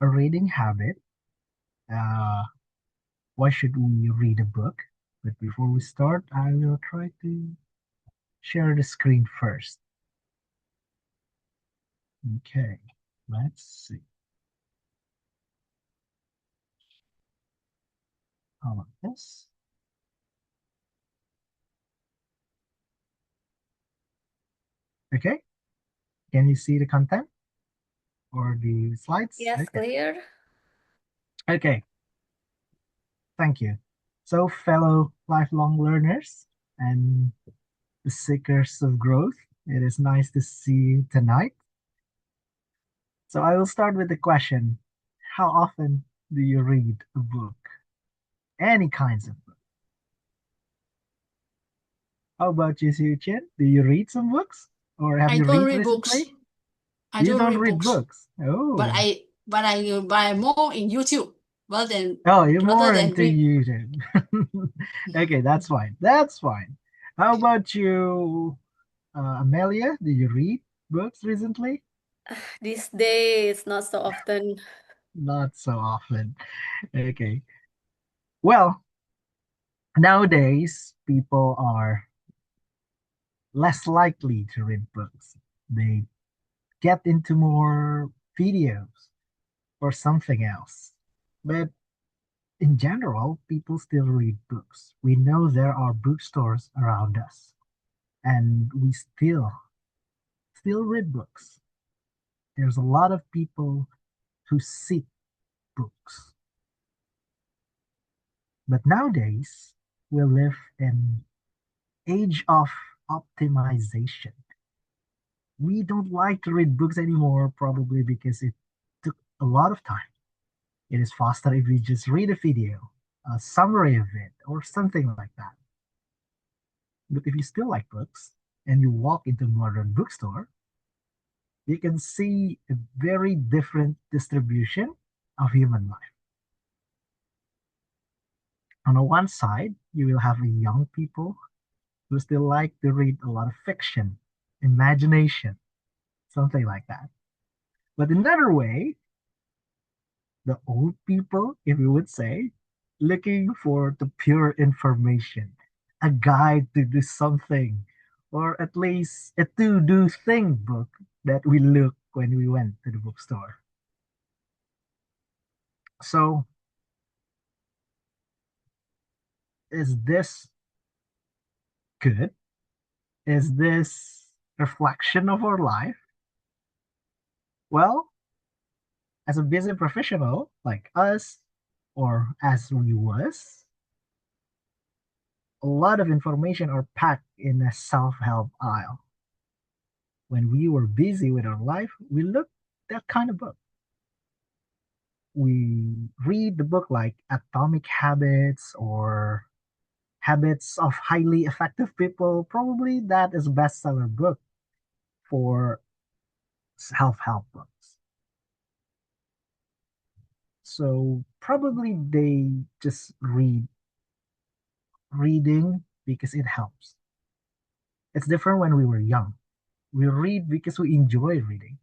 a reading habit. Uh, why should we read a book? But before we start, I will try to share the screen first. Okay, let's see. How about this? Okay, can you see the content or the slides? Yes, Okay, clear. okay, thank you. So, fellow lifelong learners and the seekers of growth, it is nice to see you tonight. So, I will start with the question: how often do you read a book? Any kinds of book. How about you, SIEW CHIEN? Do you read some books? Or have I you don't read read books. recently? I You don't don't read read books, books. Oh. but I buy more in YouTube Oh, you're rather more than into read. YouTube. Okay, that's fine. That's fine. How about you, Amelia? Do you read books recently? These days, not so often. Not so often. Okay. Well, nowadays people are less likely to read books. They get into more videos or something else. But in general, people still read books. We know there are bookstores around us, and we still read books. There's a lot of people who seek books. But nowadays, we live in age of optimization. We don't like to read books anymore, probably because it took a lot of time. It is faster if we just read a video, a summary of it, or something like that. But if you still like books and you walk into a modern bookstore, you can see a very different distribution of human life. On the one side, you will have young people who still like to read a lot of fiction, imagination, something like that. But another way, the old people, if you would say, looking for the pure information, a guide to do something, or at least a to do thing book that we look when we went to the bookstore. So, is this good? Is this reflection of our life? Well, as a busy professional like us, or as we was, a lot of information are packed in a self-help aisle. When we were busy with our life, we looked that kind of book. We read the book like Atomic Habits or Habits of Highly Effective People. Probably that is a bestseller book for self-help books. So probably they just reading because it helps. It's different when we were young. We read because we enjoy reading.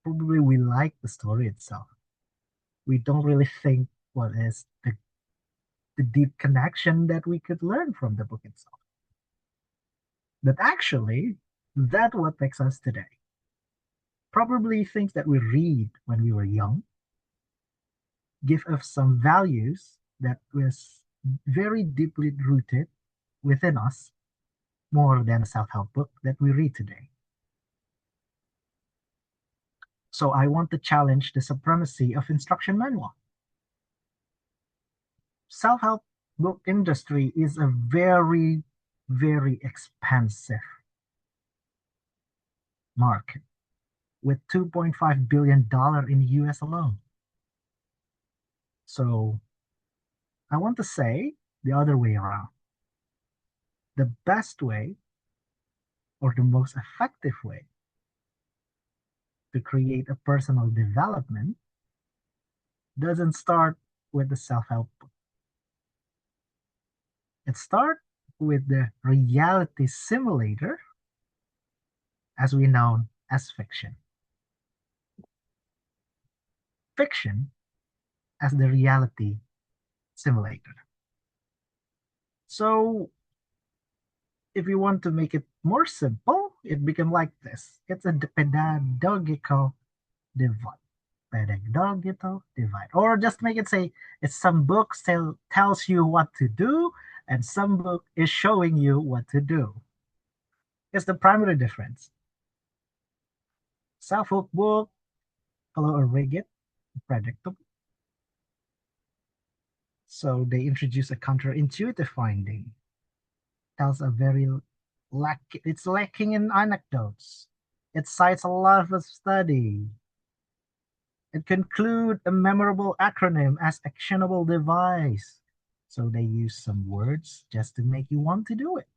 Probably we like the story itself. We don't really think what is the deep connection that we could learn from the book itself. But actually, that's what makes us today. Probably things that we read when we were young give us some values that was very deeply rooted within us more than a self-help book that we read today. So I want to challenge the supremacy of instruction manual. Self-help book industry is a very, very expensive market with $2.5 billion in the US alone. So I want to say the other way around. The best way or the most effective way to create a personal development doesn't start with the self-help book. It starts with the reality simulator, as we know as fiction. Fiction as the reality simulator. So if you want to make it more simple, it became like this. It's a pedagogical divide. Pedagogical divide. Or just make it say, it's some books tells you what to do, and some book is showing you what to do. It's the primary difference. Self-help book, follow a rigid, predictable. So they introduce a counterintuitive finding. Tells a very it's lacking in anecdotes. It cites a lot of study. It conclude a memorable acronym as actionable device. So they use some words just to make you want to do it.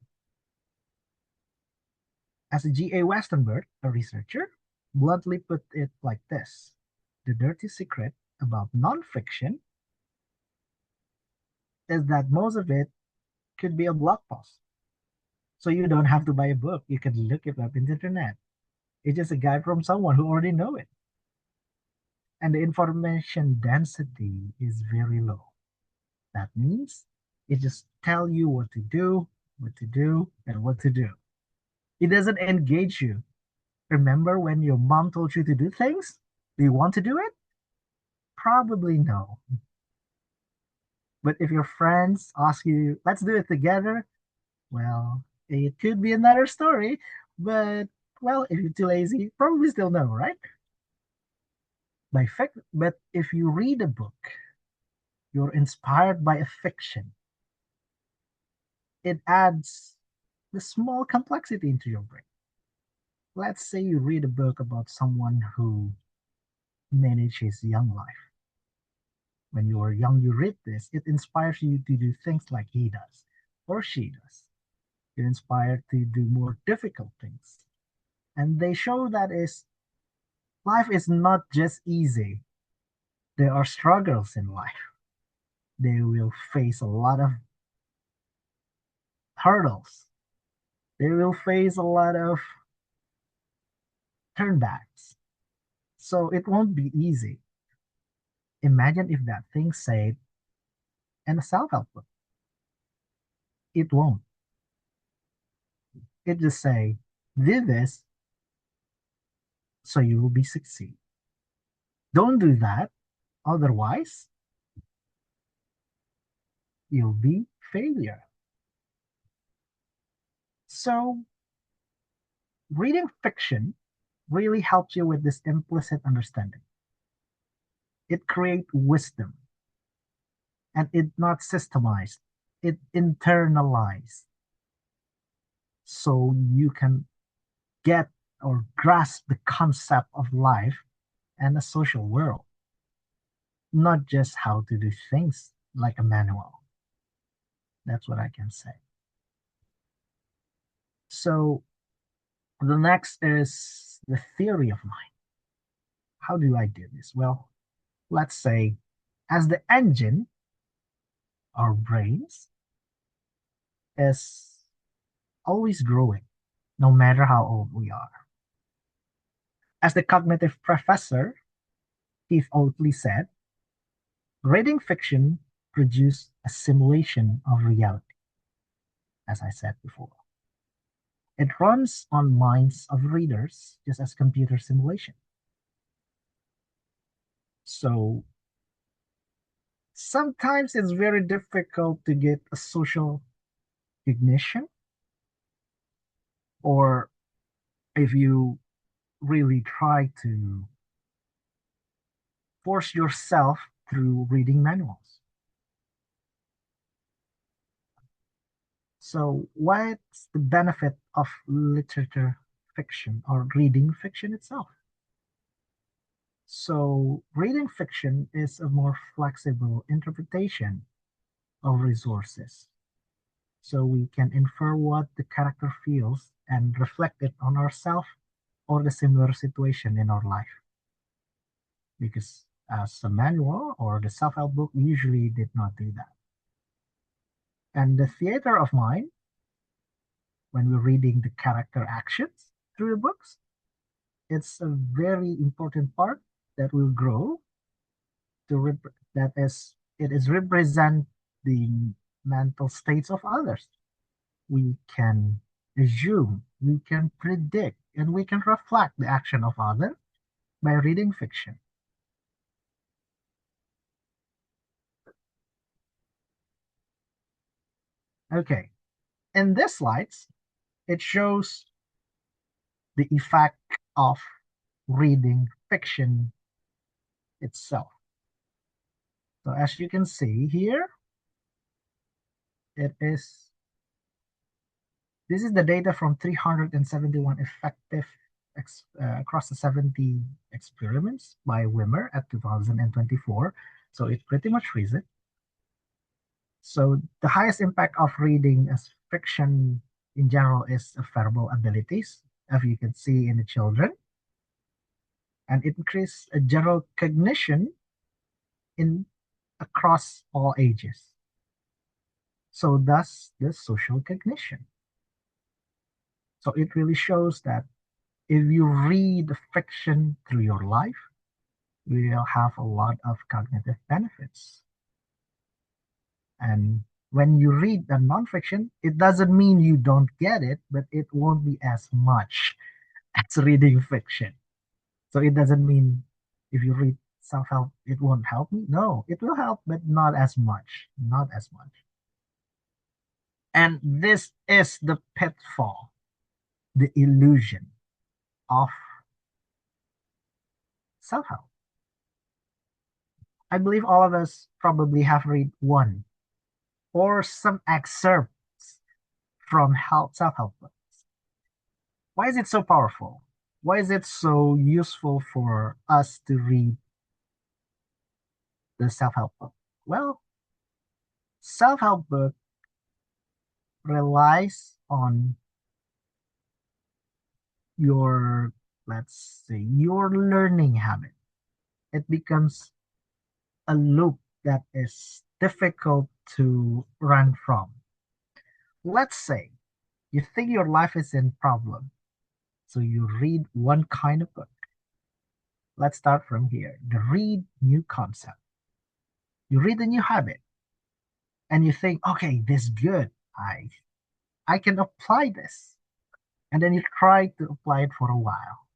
As a G.A. Westenberg, a researcher, bluntly put it like this: the dirty secret about nonfiction is that most of it could be a blog post. So you don't have to buy a book. You can look it up in the internet. It's just a guide from someone who already know it. And the information density is very low. That means it just tell you what to do, and what to do. It doesn't engage you. Remember when your mom told you to do things? Do you want to do it? Probably no. But if your friends ask you, let's do it together, well, it could be another story. But, well, if you're too lazy, probably still no, right? But if you read a book, you're inspired by a fiction, it adds the small complexity into your brain. Let's say you read a book about someone who managed his young life. When you are young, you read this, it inspires you to do things like he does or she does. You're inspired to do more difficult things. And they show that life is not just easy. There are struggles in life. They will face a lot of hurdles. They will face a lot of turnbacks. So it won't be easy. Imagine if that thing said in a self-help book. It won't. It just say, do this so you will be succeed. Don't do that, otherwise you'll be failure. So reading fiction really helps you with this implicit understanding. It creates wisdom, and it not systemized, it internalized. So you can get or grasp the concept of life and a social world, not just how to do things like a manual. That's what I can say. So the next is the theory of mind. How do I do this? Well, let's say as the engine, our brains is always growing, no matter how old we are. As the cognitive professor, Keith Oatley said, reading fiction produces a simulation of reality, as I said before. It runs on minds of readers, just as computer simulation. So sometimes it's very difficult to get a social ignition, or if you really try to force yourself through reading manuals. So what's the benefit of literature fiction or reading fiction itself? So reading fiction is a more flexible interpretation of resources. So we can infer what the character feels and reflect it on ourselves or the similar situation in our life. Because as a manual or the self-help book usually did not do that. And the theater of mind, when we're reading the character actions through the books, it's a very important part that will grow it is represent the mental states of others. We can assume, we can predict, and we can reflect the action of others by reading fiction. Okay, in this slides, it shows the effect of reading fiction itself. So as you can see here, this is the data from 371 effective across the 70 experiments by Wimmer at 2024. So it pretty much reads it. So the highest impact of reading as fiction in general is verbal abilities, as you can see in the children, and it increases a general cognition in across all ages. So thus the social cognition. So it really shows that if you read fiction through your life, you will have a lot of cognitive benefits. And when you read the nonfiction, it doesn't mean you don't get it, but it won't be as much as reading fiction. So it doesn't mean if you read self-help, it won't help me. No, it will help, but not as much. Not as much. And this is the pitfall, the illusion of self-help. I believe all of us probably have read one or some excerpts from self-help books. Why is it so powerful? Why is it so useful for us to read the self-help book? Well, self-help book relies on your, let's say, your learning habit. It becomes a loop that is difficult to run from. Let's say you think your life is in problem, so you read one kind of book. Let's start from here. The read new concept. You read a new habit and you think, okay, this is good. I can apply this. And then you try to apply it for a while.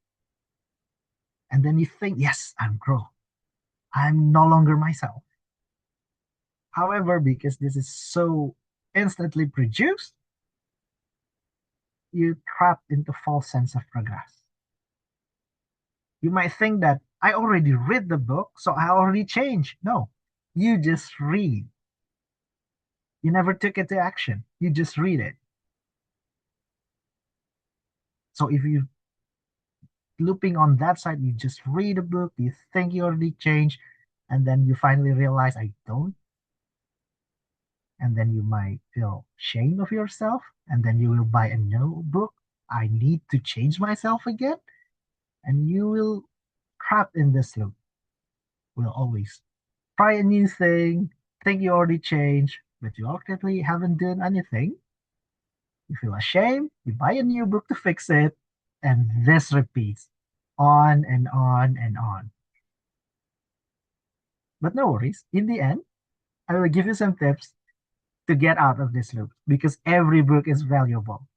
And then you think, yes, I'm grown. I'm no longer myself. However, because this is so instantly produced, you trapped into false sense of progress. You might think that I already read the book, so I already changed. No, you just read. You never took it to action. You just read it. So if you looping on that side, you just read a book, you think you already changed, and then you finally realize I don't. And then you might feel shame of yourself, and then you will buy a new book. I need to change myself again. And you will trap in this loop. Will always try a new thing, think you already changed, but you ultimately haven't done anything. You feel ashamed, you buy a new book to fix it, and this repeats on and on and on. But no worries, in the end, I will give you some tips to get out of this loop because every book is valuable.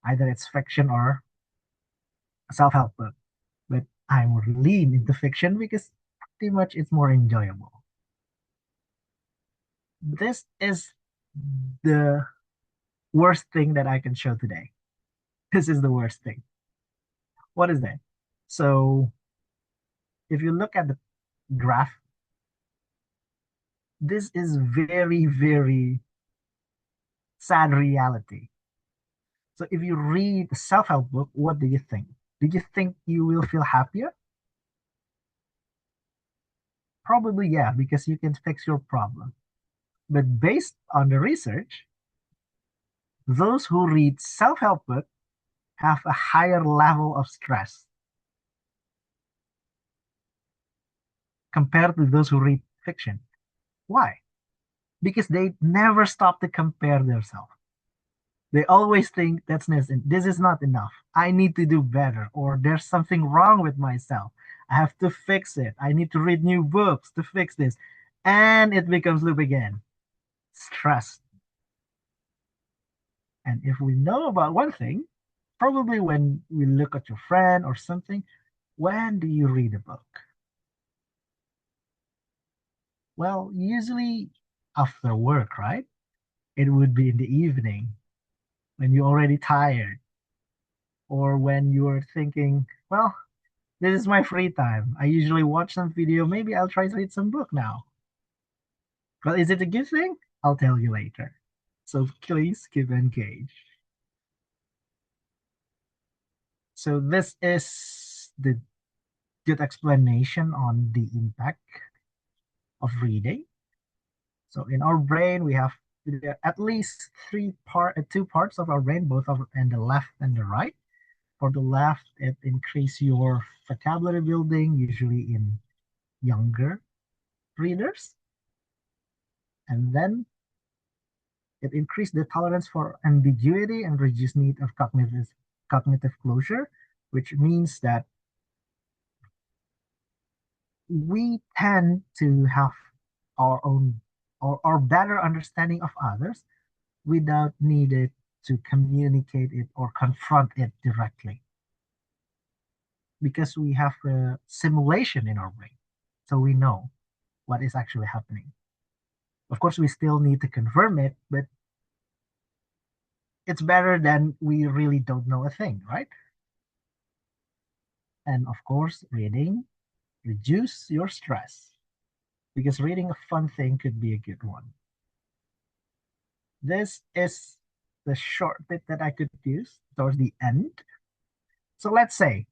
Either it's fiction or a self-help book. But I would lean into fiction because pretty much it's more enjoyable. This is the worst thing that I can show today. This is the worst thing. What is that? So if you look at the graph, this is very, very sad reality. So if you read a self-help book, what do you think? Do you think you will feel happier? Probably, yeah, because you can fix your problem. But based on the research, those who read self-help book have a higher level of stress compared to those who read fiction. Why? Because they never stop to compare themselves. They always think this is not enough. I need to do better, or there's something wrong with myself. I have to fix it. I need to read new books to fix this. And it becomes loop again. Stress. And if we know about one thing, probably when we look at your friend or something, when do you read a book? Well, usually after work, right? It would be in the evening when you're already tired, or when you're thinking, well, this is my free time. I usually watch some video. Maybe I'll try to read some book now. But is it a good thing? I'll tell you later. So please keep engaged. So this is the good explanation on the impact of reading. So in our brain, we have at least two parts of our brain, both of and the left and the right. For the left, it increases your vocabulary building, usually in younger readers. And then it increased the tolerance for ambiguity and reduced need of cognitive closure, which means that we tend to have our own or better understanding of others without needed to communicate it or confront it directly, because we have a simulation in our brain, so we know what is actually happening. Of course, we still need to confirm it, but it's better than we really don't know a thing, right? And of course, reading reduce your stress, because reading a fun thing could be a good one. This is the short bit that I could use towards the end. So let's say,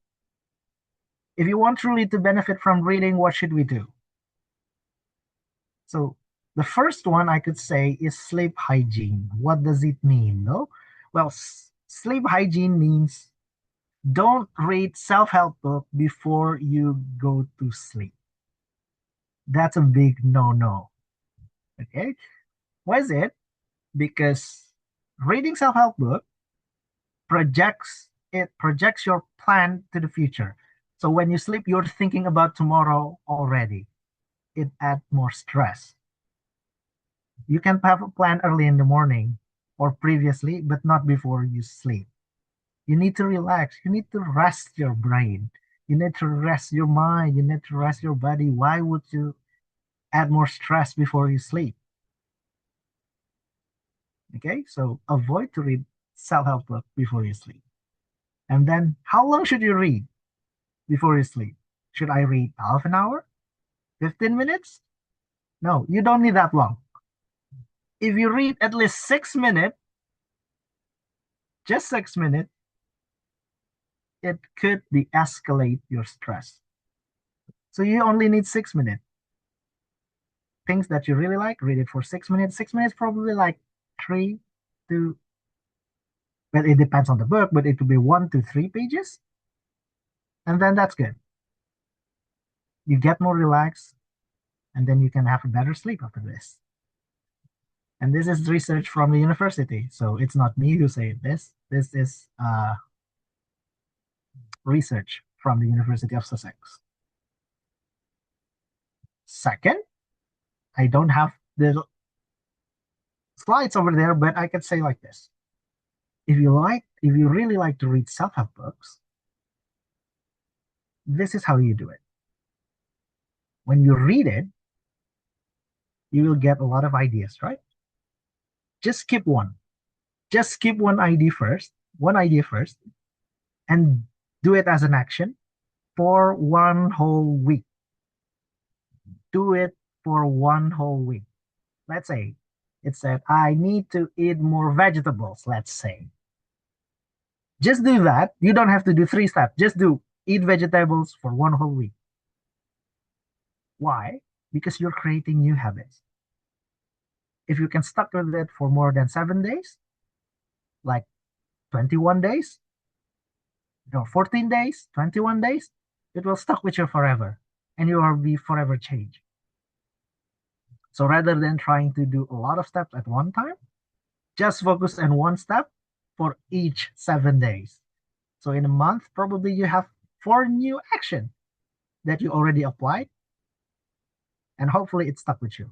if you want truly to benefit from reading, what should we do? So the first one I could say is sleep hygiene. What does it mean? No? Well, sleep hygiene means don't read self-help book before you go to sleep. That's a big no-no. Okay? Why is it? Because reading self-help book projects your plan to the future. So when you sleep, you're thinking about tomorrow already. It adds more stress. You can have a plan early in the morning or previously, but not before you sleep. You need to relax. You need to rest your brain. You need to rest your mind. You need to rest your body. Why would you add more stress before you sleep? Okay, so avoid to read self-help book before you sleep. And then how long should you read before you sleep? Should I read half an hour? 15 minutes? No, you don't need that long. If you read at least 6 minutes, just 6 minutes, it could de-escalate your stress. So you only need 6 minutes. Things that you really like, read it for 6 minutes. 6 minutes probably like 3 to, well, it depends on the book, but it could be 1 to 3 pages. And then that's good. You get more relaxed, and then you can have a better sleep after this. And this is research from the university. So it's not me who said this. This is research from the University of Sussex. Second, I don't have the slides over there, but I can say like this. If you really like to read self-help books, this is how you do it. When you read it, you will get a lot of ideas, right? Just skip one. Just skip one idea first, and do it as an action for 1 whole week. Do it for 1 whole week. Let's say it said, I need to eat more vegetables, let's say. Just do that. You don't have to do 3 steps. Just do eat vegetables for 1 whole week. Why? Because you're creating new habits. If you can stuck with it for more than 7 days, like 21 days, 14 days, 21 days, it will stuck with you forever, and you will be forever changed. So rather than trying to do a lot of steps at one time, just focus on one step for each 7 days. So in a month, probably you have 4 new action that you already applied, and hopefully it stuck with you.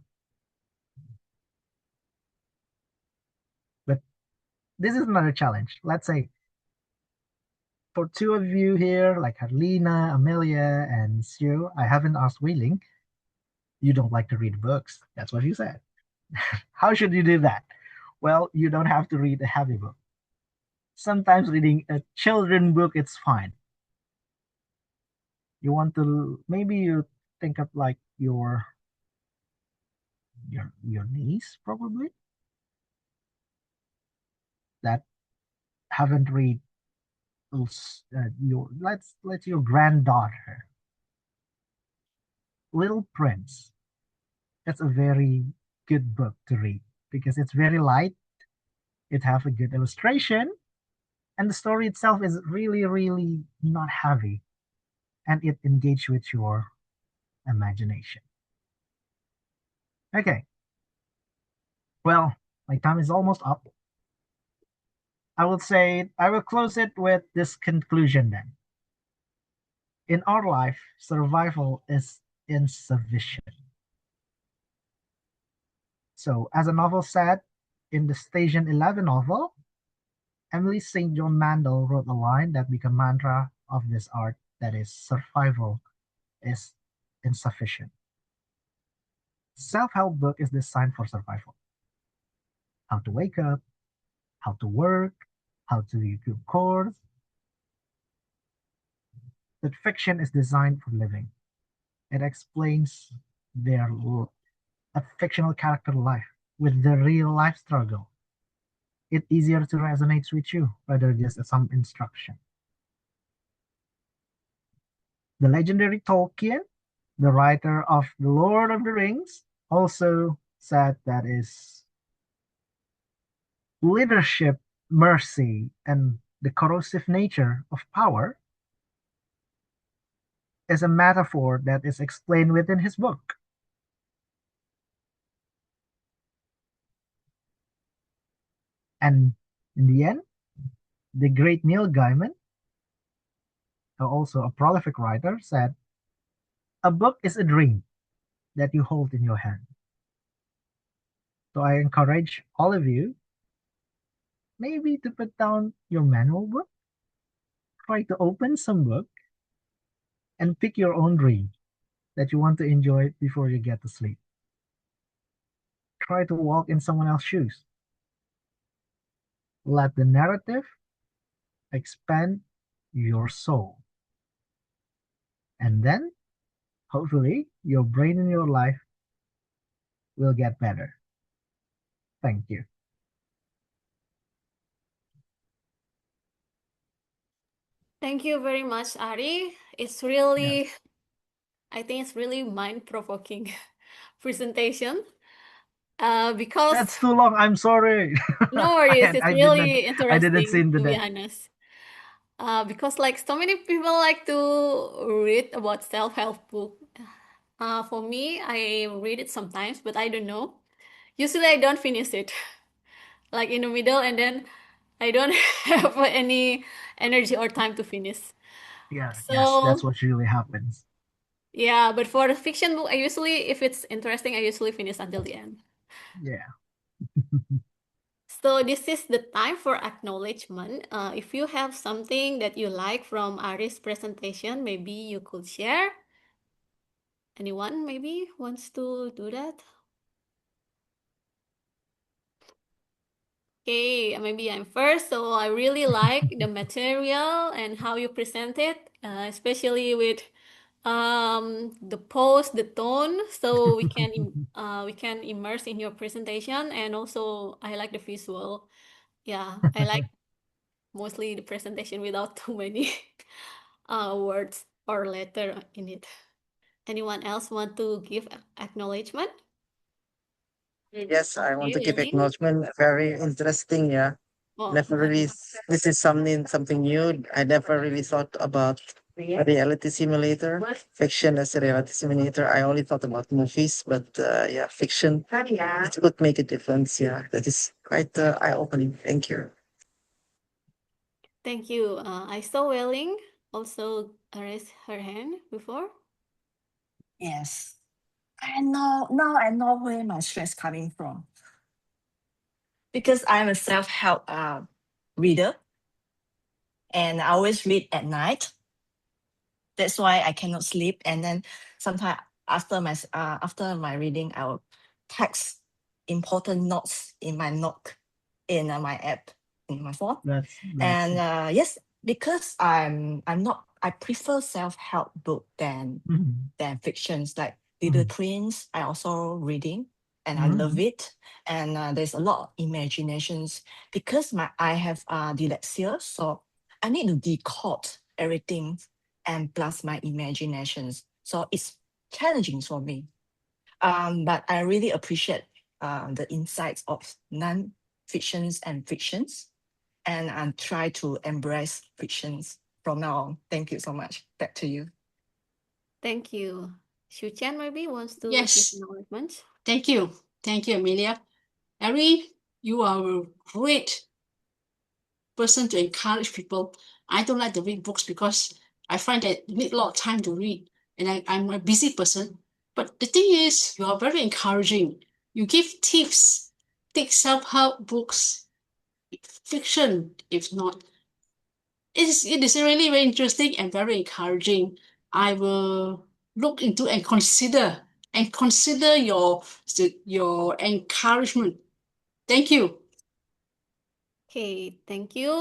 But this is another challenge. Let's say for two of you here, like Harlina, Amelia, and Sue, I haven't asked Wei-Ling. You don't like to read books. That's what you said. How should you do that? Well, you don't have to read a heavy book. Sometimes reading a children book, it's fine. You want to, maybe you think of like your niece probably that haven't read your let's your granddaughter Little Prince. That's a very good book to read because it's very light. It has a good illustration, and the story itself is really, really not heavy, and it engages with your imagination. Okay, well, my time is almost up. I will close it with this conclusion then. In our life, survival is insufficient. So, as a novel said in the Station 11 novel, Emily St. John Mandel wrote a line that became mantra of this art, that is, survival is insufficient. Self-help book is designed for survival. How to wake up, how to work, how to do your chores. But fiction is designed for living. It explains their a fictional character life with the real life struggle. It's easier to resonate with you rather just as some instruction. The legendary Tolkien, the writer of The Lord of the Rings, also said that is leadership, mercy, and the corrosive nature of power is a metaphor that is explained within his book. And in the end, the great Neil Gaiman, also a prolific writer, said, "A book is a dream that you hold in your hand." So I encourage all of you maybe to put down your manual book, try to open some book, and pick your own dream that you want to enjoy before you get to sleep. Try to walk in someone else's shoes. Let the narrative expand your soul. And then, hopefully, your brain and your life will get better. Thank you. Thank you very much, Ari. Yes. I think it's really mind-provoking presentation. Because That's too long. I'm sorry. no worries, it's I did not. really I didn't interesting see into to be that. honest. Because like so many people like to read about self-help book. For me, I read it sometimes, but I don't know. Usually, I don't finish it. Like in the middle, and then I don't have any energy or time to finish. Yeah. Yes. That's So what usually happens. yeah, but for the fiction book, I usually, if it's interesting, I usually finish until the end. Yeah. So this is the time for acknowledgement. If you have something that you like from Ari's presentation, maybe you could share. Anyone maybe wants to do that? Okay, maybe I'm first. So I really like the material and how you present it, especially with the pose, the tone, so we can immerse in your presentation, and also I like the visual. Yeah, I like mostly the presentation without too many words or letter in it. Anyone else want to give acknowledgement? Yes, I want Okay, to give Lily. acknowledgement. Very interesting. Yeah, Oh, never really. This is something new. I never really thought about a reality simulator, fiction as a reality simulator. I only thought about movies, but yeah, fiction. It could make a difference. Yeah, that is quite eye opening. Thank you. Thank you. I saw Welling also raise her hand before. Yes. Now I know where my stress coming from because I'm a self-help reader and I always read at night. That's why I cannot sleep. And then sometimes after my reading, I'll text important notes in my note in my app in my phone. That's And yes, because I'm not I prefer self-help book mhm, than fictions like Little mhm, Prince. I also reading and I love mhm. it. And there's a lot of imaginations because I have dyslexia, so I need to decode everything and plus my imaginations. So it's challenging for me. But I really appreciate the insights of non-fictions and fictions, and I try to embrace fictions from now on. Thank you so much. Back to you. Thank you. Shu Chen maybe wants to give Yes, acknowledgement. thank you. Thank you, Amelia. Ari, you are a great person to encourage people. I don't like to read books because I find that you need a lot of time to read, and I'm a busy person. But the thing is, you are very encouraging. You give tips, take self-help books, fiction, if not. It is really very interesting and very encouraging. I will look into and consider your encouragement. Thank you. Okay, thank you,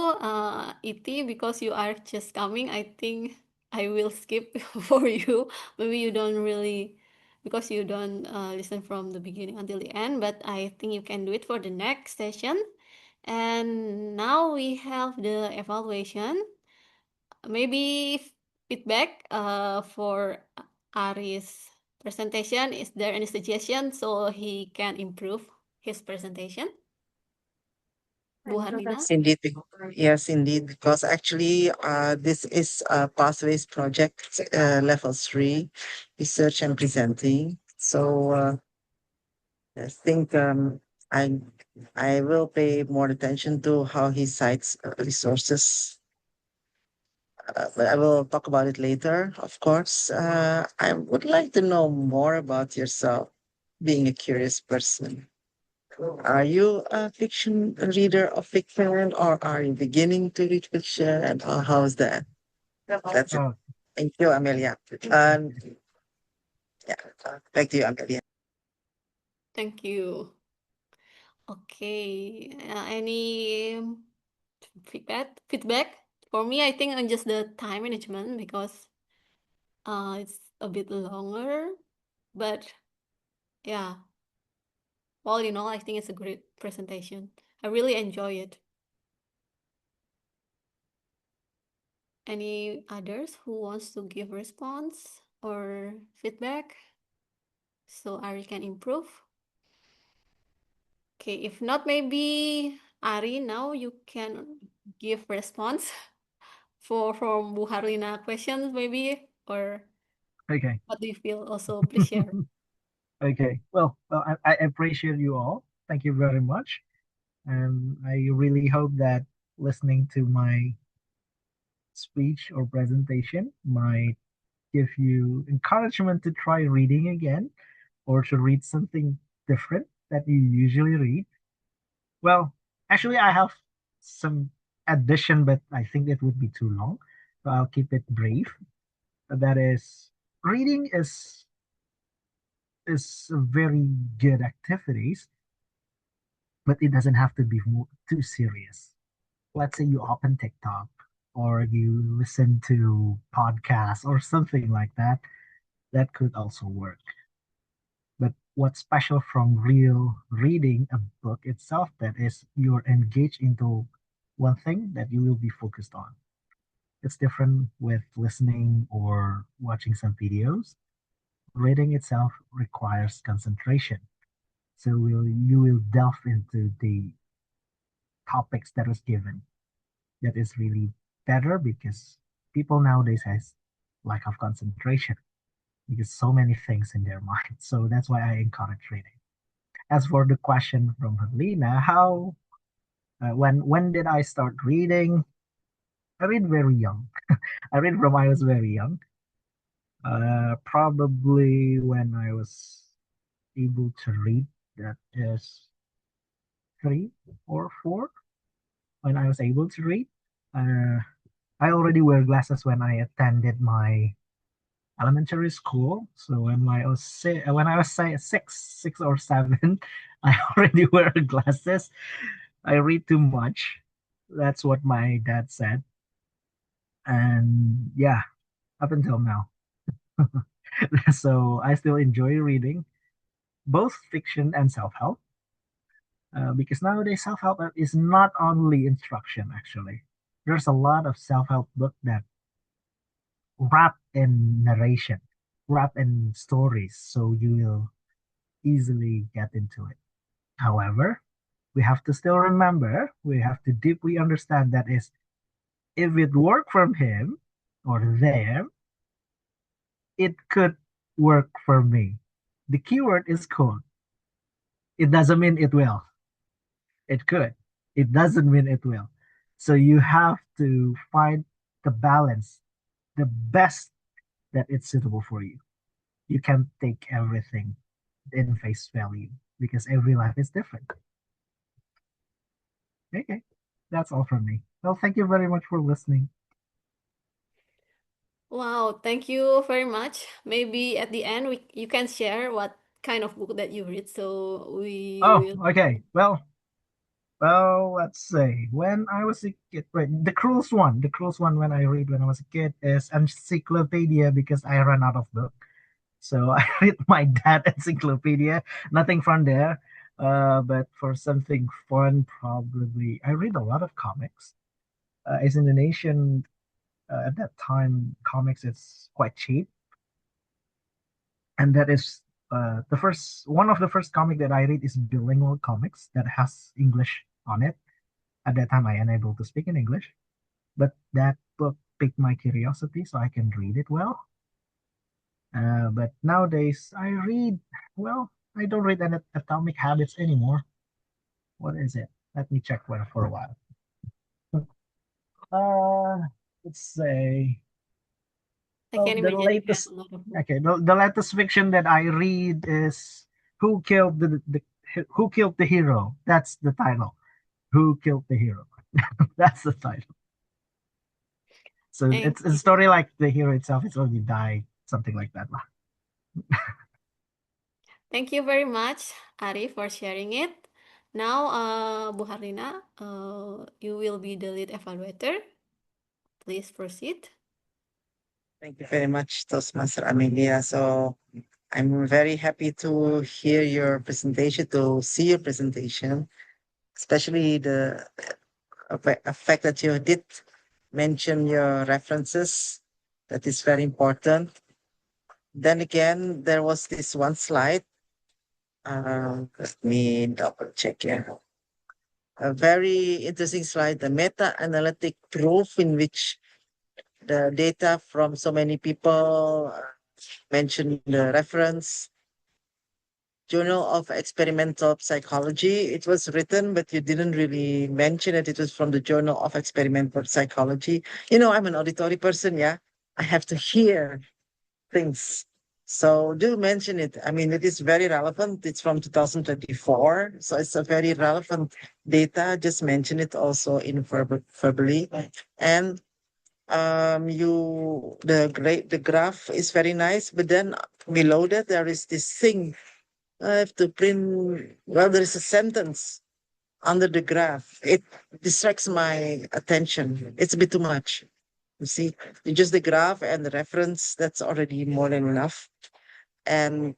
Iti, because you are just coming. I think I will skip for you. Maybe you don't really, because you don't listen from the beginning until the end, but I think you can do it for the next session. And now we have the evaluation. Maybe feedback for Ari's presentation. Is there any suggestion so he can improve his presentation? Bu Harlina? Yes, indeed. Yes, indeed. Because actually, this is a pathways project, level 3, research and presenting. So I think I I will pay more attention to how he cites resources. But I will talk about it later, of course. I would like to know more about yourself, being a curious person. Are you a fiction a reader of fiction, or are you beginning to read fiction? And how's that? That's it. Oh, Thank you, Amelia. okay. Yeah, back to you, Amelia. Thank you. Okay. Any feedback? For me, I think on just the time management because it's a bit longer. But yeah, all in all, I think it's a great presentation. I really enjoy it. Any others who wants to give response or feedback so Ari can improve? Okay, if not, maybe Ari, now you can give response for from Bu Harlina questions maybe, or Okay. what do you feel? Also, please share. Okay. Well, I appreciate you all. Thank you very much. And I really hope that listening to my speech or presentation might give you encouragement to try reading again or to read something different that you usually read. Well, actually, I have some addition, but I think it would be too long. So I'll keep it brief. That is, reading is a very good activities, but it doesn't have to be too serious. Let's say you open TikTok or you listen to podcasts or something like that. That could also work. But what's special from real reading a book itself that is you're engaged into one thing that you will be focused on. It's different with listening or watching some videos. Reading itself requires concentration. So you will delve into the topics that was given. That is really better because people nowadays has lack of concentration because so many things in their mind. So that's why I encourage reading. As for the question from Helena, how when did I start reading? I read very young. I read from I was very young. Probably when I was able to read, that is 3 or 4. When I was able to read, uh, I already wear glasses when I attended my elementary school. So when I was say 6 or 7, I already wear glasses. I read too much. That's what my dad said, and yeah, up until now. So I still enjoy reading both fiction and self-help, because nowadays self-help is not only instruction. Actually, there's a lot of self-help book that wrap in narration, wrap in stories, so you will easily get into it. However, we have to still remember, we have to deeply understand that is, if it worked from him or them, it could work for me. The keyword is could. It doesn't mean it will. It could. It doesn't mean it will. So you have to find the balance, the best that it's suitable for you. You can't take everything in face value because every life is different. Okay, that's all from me. Well, thank you very much for listening. Wow, thank you very much. Maybe at the end you can share what kind of book that you read, so we Oh, will. okay. Well, let's say when I was a kid, right, the cruelest one when I read when I was a kid is Encyclopedia because I ran out of book. So I read my dad encyclopedia, nothing from there. But for something fun, probably I read a lot of comics. As in the nation, at that time, comics is quite cheap, and that is the first one of the first comic that I read is bilingual comics that has English on it. At that time, I unable to speak in English, but that book piqued my curiosity, so I can read it well. But nowadays, well, I don't read any Atomic Habits anymore. What is it? Let me check for a while. Uh, let's say, I well, can the imagine you have latest, a lot of books. okay, the latest fiction that I read is Who Killed the Hero? That's the title. Who Killed the Hero? That's the title. So Thank it's a you. story like the hero itself is already died, something like that. Thank you very much, Ari, for sharing it. Now, Bu Harlina, you will be the lead evaluator. Please proceed. Thank you very much, Toastmaster Amelia. So I'm very happy to hear your presentation, to see your presentation, especially the fact that you did mention your references. That is very important. Then again, there was this one slide. Let me double check here. A very interesting slide, the meta-analytic proof in which the data from so many people mentioned the reference. Journal of Experimental Psychology. It was written, but you didn't really mention it. It was from the Journal of Experimental Psychology. You know, I'm an auditory person, yeah. I have to hear things. So do mention it. I mean, it is very relevant. It's from 2024. So it's a very relevant data. Just mention it also in verbally. And the graph is very nice, but then below that there is this thing I have to print. Well, there is a sentence under the graph. It distracts my attention. It's a bit too much. You see, just the graph and the reference, that's already more than enough. And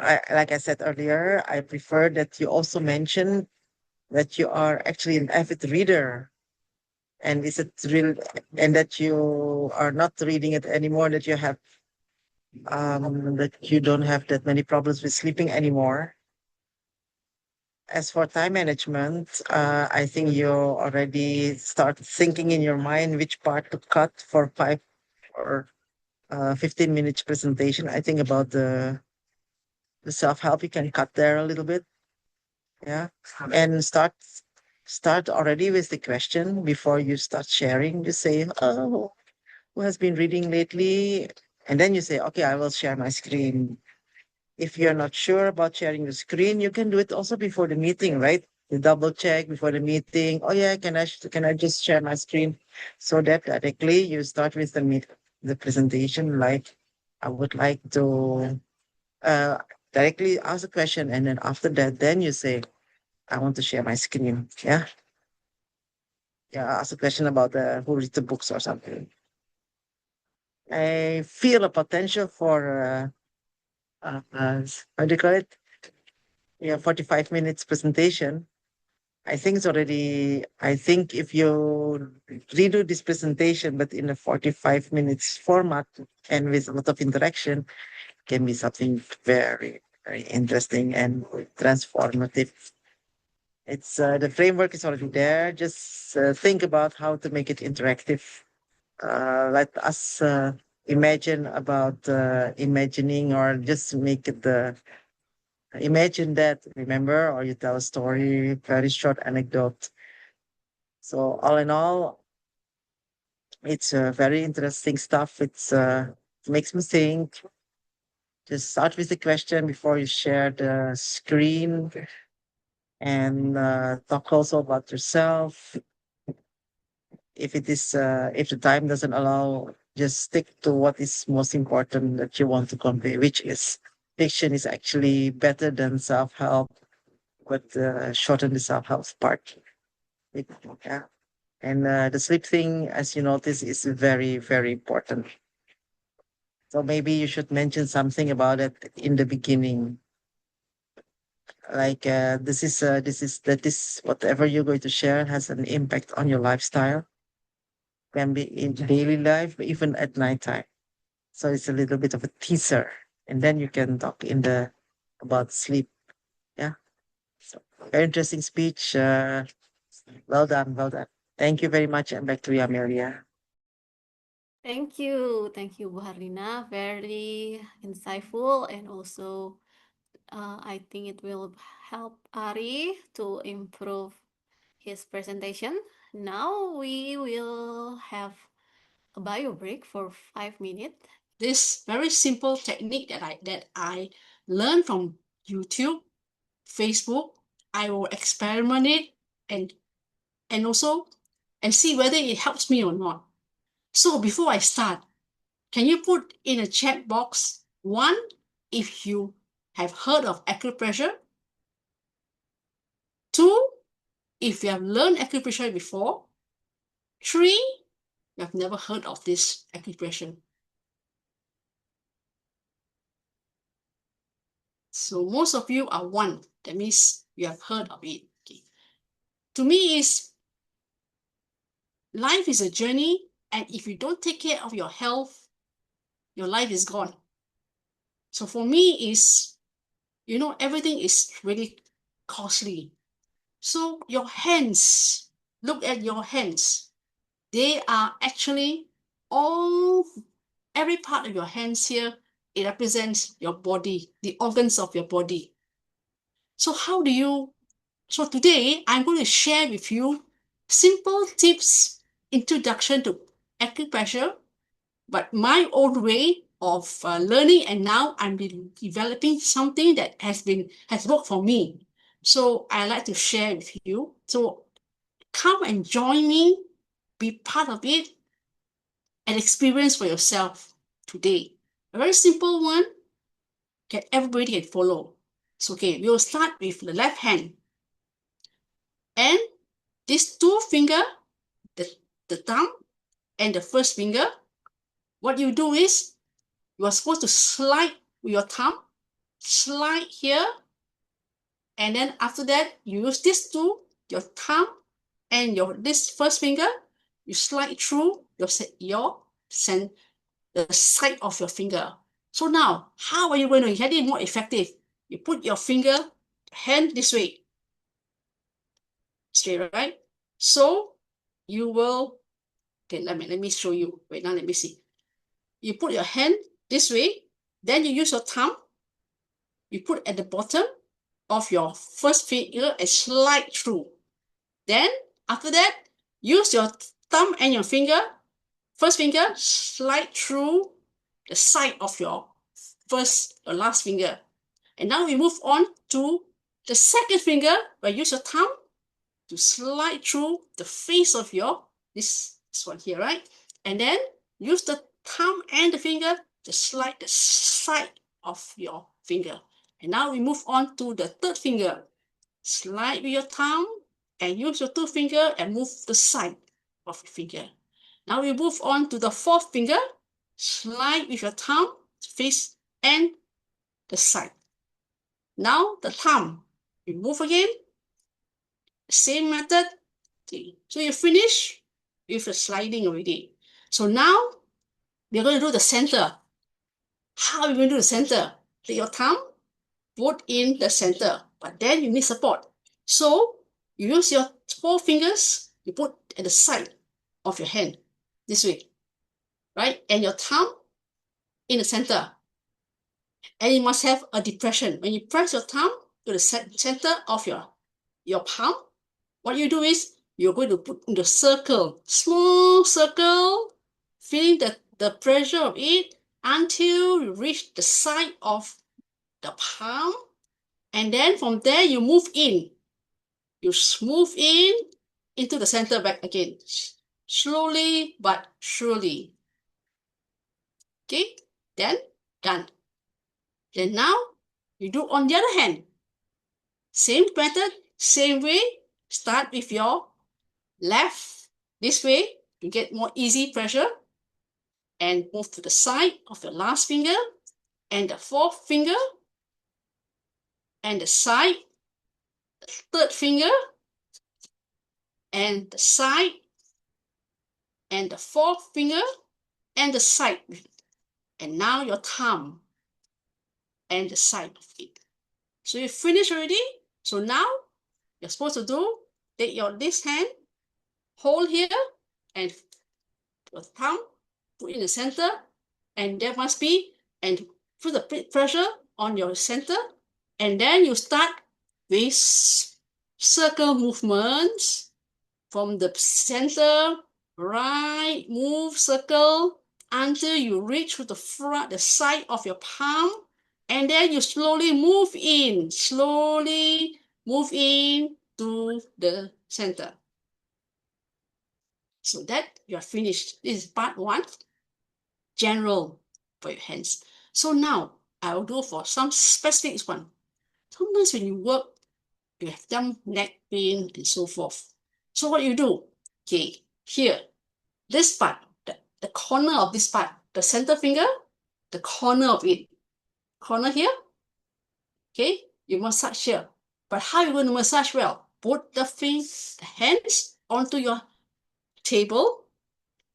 like I said earlier, I prefer that you also mention that you are actually an avid reader. And is it real? And that you are not reading it anymore, that you don't have that many problems with sleeping anymore. As for time management, I think you already start thinking in your mind which part to cut for 15 minutes presentation. I think about the self-help, you can cut there a little bit. Yeah. And start already with the question before you start sharing. You say, "Oh, who has been reading lately?" And then you say, "Okay, I will share my screen." If you're not sure about sharing the screen, you can do it also before the meeting, right? You double check before the meeting. Oh yeah, can I just share my screen? So that directly you start with the presentation. Like, I would like to uh, directly ask a question, and then after that, then you say, I want to share my screen. Yeah, yeah. Ask a question about who reads the books or something. I feel a potential for how do you call it? Yeah, 45 minutes presentation. I think if you redo this presentation, but in a 45 minutes format and with a lot of interaction, can be something very, very interesting and transformative. It's the framework is already there. Just think about how to make it interactive. Let us imagine about imagining, or just make it the imagine that, remember, or you tell a story, very short anecdote. So all in all, it's very interesting stuff. It makes me think. Just start with the question before you share the screen, and talk also about yourself. If the time doesn't allow, just stick to what is most important that you want to convey, which is fiction is actually better than self-help, but shorten the self-help part. Yeah. And the sleep thing, as you notice, is very, very important. So maybe you should mention something about it in the beginning. Like this whatever you're going to share has an impact on your lifestyle. Can be in daily life, but even at nighttime. So it's a little bit of a teaser, and then you can talk in the about sleep. Yeah. So very interesting speech. Well done, well done. Thank you very much, and back to you, Amelia. Thank you, Bu Harlina. Very insightful, and also I think it will help Ari to improve his presentation. Now we will have a bio break for 5 minutes. This very simple technique that I learned from YouTube, Facebook, I will experiment it and also and see whether it helps me or not. So before I start, can you put in a chat box one if you have heard of acupressure? Two, if you have learned acupressure before. Three, you have never heard of this acupressure. So most of you are one. That means you have heard of it. Okay. To me, life is a journey, and if you don't take care of your health, your life is gone. So for me, everything is really costly. So your hands, look at your hands. They are actually every part of your hands here, it represents your body, the organs of your body. So today I'm going to share with you simple tips, introduction to acupressure, but my own way of learning, and now I'm developing something that has worked for me. So I like to share with you. So come and join me, be part of it, and experience for yourself today. A very simple one that everybody can follow. So okay, we'll start with the left hand. And these two finger, the thumb and the first finger, what you do is you are supposed to slide with your thumb, slide here, and then after that you use these two, your thumb and this first finger, you slide through the side of your finger. So now, how are you going to get it more effective? You put your hand this way, straight, right? So you will, okay, let me show you. Wait, now let me see. You put your hand this way, then you use your thumb, you put at the bottom of your first finger and slide through. Then after that, use your thumb and your finger, first finger, slide through the side of your last finger. And now we move on to the second finger, where use your thumb to slide through the face of your, this one here, right? And then use the thumb and the finger to slide the side of your finger. And now we move on to the third finger. Slide with your thumb and use your two finger and move the side of your finger. Now we move on to the fourth finger. Slide with your thumb, face and the side. Now the thumb, we move again. Same method. Okay. So you finish with the sliding already. So now we're going to do the center. How are we going to do the center? Take your thumb, put in the center, but then you need support. So you use your 4 fingers, you put at the side of your hand, this way, right? And your thumb in the center. And you must have a depression. When you press your thumb to the center of your palm, what you do is you're going to put in the circle, small circle, feeling the pressure of it until you reach the side of the palm. And then from there, you move in. You move in into the center back again. Slowly but surely. Okay, then done. Then now, you do on the other hand. Same method, same way. Start with your left this way to get more easy pressure. And move to the side of your last finger and the fourth finger and the side, the third finger and the side and the fourth finger and the side. And now your thumb and the side of it. So you finish already. So now you're supposed to do, take this hand, hold here, and your thumb, put in the center, and there must be, and put the pressure on your center, and then you start with circle movements from the center, right, move, circle, until you reach to the front, the side of your palm, and then you slowly move in to the center. So that you are finished. This is part 1, general for your hands. So now I will go for some specific one. Sometimes when you work, you have some neck pain and so forth. So what you do? Okay, here, this part, the corner of this part, the center finger, the corner of it, corner here. Okay, you massage here. But how are you going to massage well? Put the hands onto your table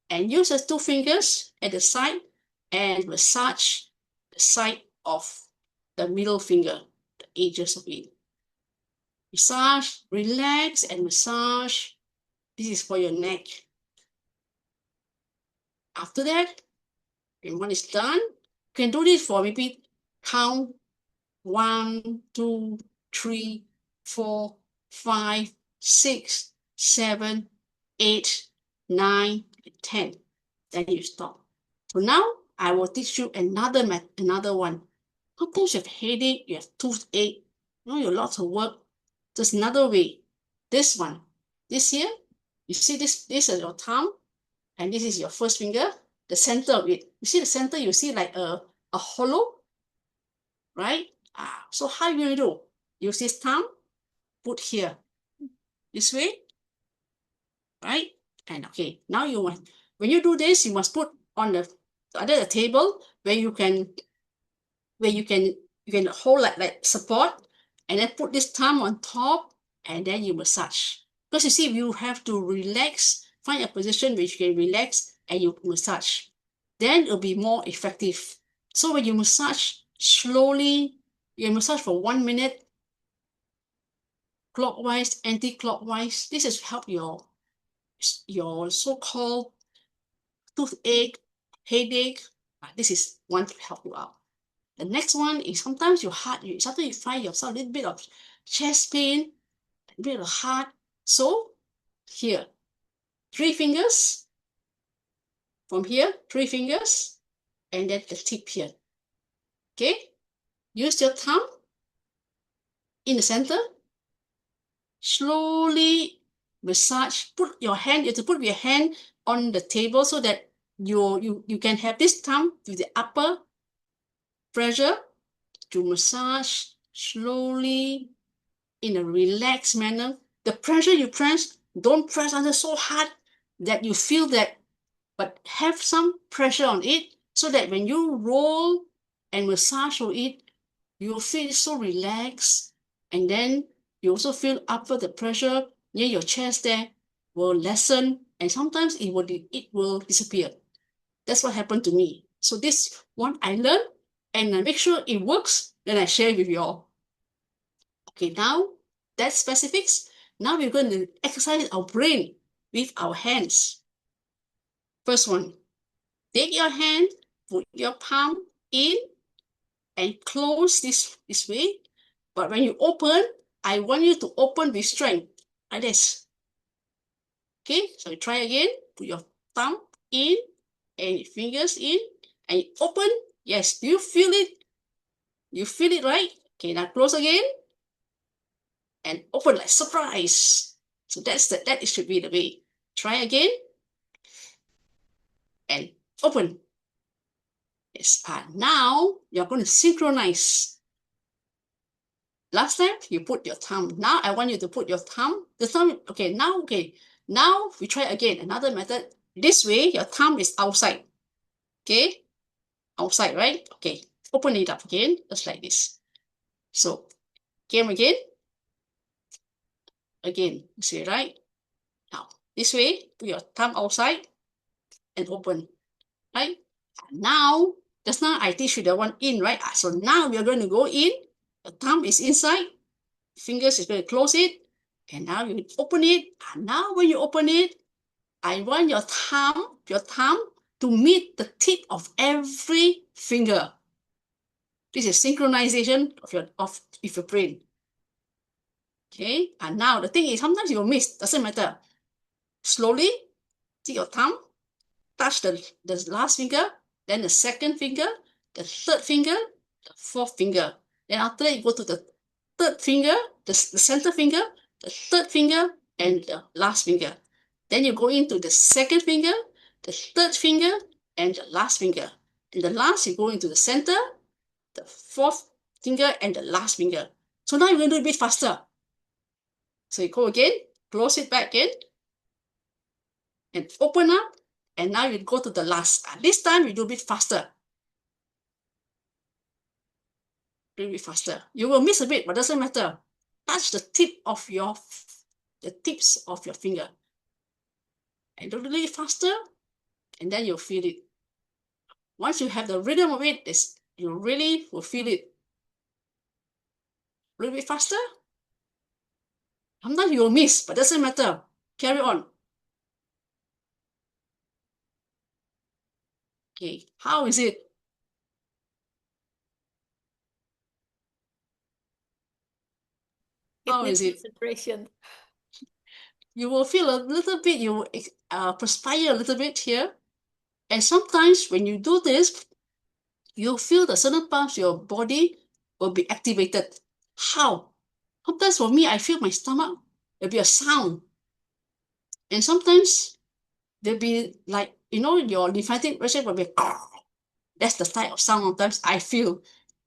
and use the 2 fingers at the side and massage the side of the middle finger, the edges of it. Massage, relax and massage. This is for your neck. After that, when one is done, you can do this for maybe count 1, 2, 3, 4, 5, 6, 7, 8, 9, 10. Then you stop. So now I will teach you another one. Sometimes you have headache, you have toothache, you have lots of work. There's another way. This one, this here, you see this is your thumb, and this is your first finger, the center of it. You see the center, you see like a hollow, right? So how are you going to do? Use this thumb, put here, this way, right? And okay, now when you do this, you must put on under the table where you can hold like support, and then put this thumb on top, and then you massage. Because you see, you have to relax, find a position which you can relax, and you massage. Then it'll be more effective. So when you massage slowly, you massage for 1 minute, clockwise, anti-clockwise. This is help your so-called toothache, headache. This is one to help you out. The next one is sometimes sometimes you find yourself a little bit of chest pain, a bit of heart. So here. 3 fingers. From here, 3 fingers. And then the tip here. Okay? Use your thumb in the center. Slowly massage. Put your hand, you have to put your hand on the table so that you can have this thumb with the upper pressure to massage slowly in a relaxed manner. The pressure you press, don't press under so hard that you feel that, but have some pressure on it so that when you roll and massage on it, you feel so relaxed. And then you also feel upper the pressure near your chest there will lessen, and sometimes it will disappear. That's what happened to me. So this one I learned, and I make sure it works, then I share with you all. Okay, now that's specifics. Now we're going to exercise our brain with our hands. First one, take your hand, put your palm in, and close this way. But when you open, I want you to open with strength, like this. Okay, so you try again. Put your thumb in and your fingers in, and you open. Yes, do you feel it? You feel it, right? Okay, now close again and open like surprise. So that should be the way. Try again and open. Yes, now you're going to synchronize. Last time you put your thumb. Now I want you to put your thumb. The thumb. Okay. Now we try again. Another method. This way, your thumb is outside. Okay, outside, right? Okay. Open it up again, just like this. So, again. This way, right? Now this way, put your thumb outside and open, right? Now, just now I teach you the one in, right? So now we are going to go in. The thumb is inside. Fingers is going to close it. And now you open it. And now when you open it, I want your thumb to meet the tip of every finger. This is synchronization of your brain. Okay, and now the thing is sometimes you will miss, doesn't matter. Slowly, take your thumb, touch the last finger, then the second finger, the third finger, the fourth finger. Then after that, you go to the third finger, the center finger, the third finger, and the last finger. Then you go into the second finger, the third finger, and the last finger. And the last, you go into the center, the fourth finger, and the last finger. So now you're going to do it a bit faster. So you go again, close it back again, and open up, and now you go to the last. This time you do a bit faster. A bit faster. You will miss a bit, but doesn't matter. Touch the tips of your finger. And do a little faster, and then you'll feel it. Once you have the rhythm of it, you really will feel it. A little bit faster. Sometimes you will miss, but doesn't matter. Carry on. Okay, how is it? How is it? Concentration. You will feel a little bit, you will perspire a little bit here. And sometimes when you do this, you'll feel the certain parts of your body will be activated. How? Sometimes for me, I feel my stomach, there'll be a sound. And sometimes there'll be like, your lymphatic pressure will be, that's the type of sound sometimes I feel.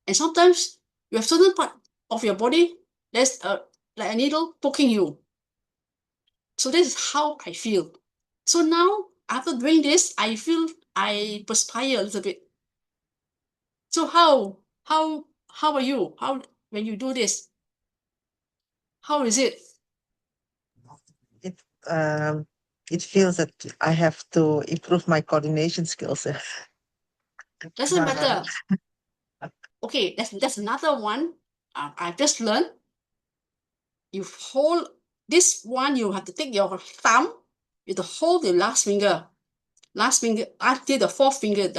And sometimes you have certain part of your body, there's like a needle poking you. So this is how I feel. So now, after doing this, I perspire a little bit. So how are you? When you do this? How is it? It feels that I have to improve my coordination skills. Doesn't matter. Okay, that's another one. I just learned. You hold this one. You have to take your thumb. You have to hold the last finger until the fourth finger.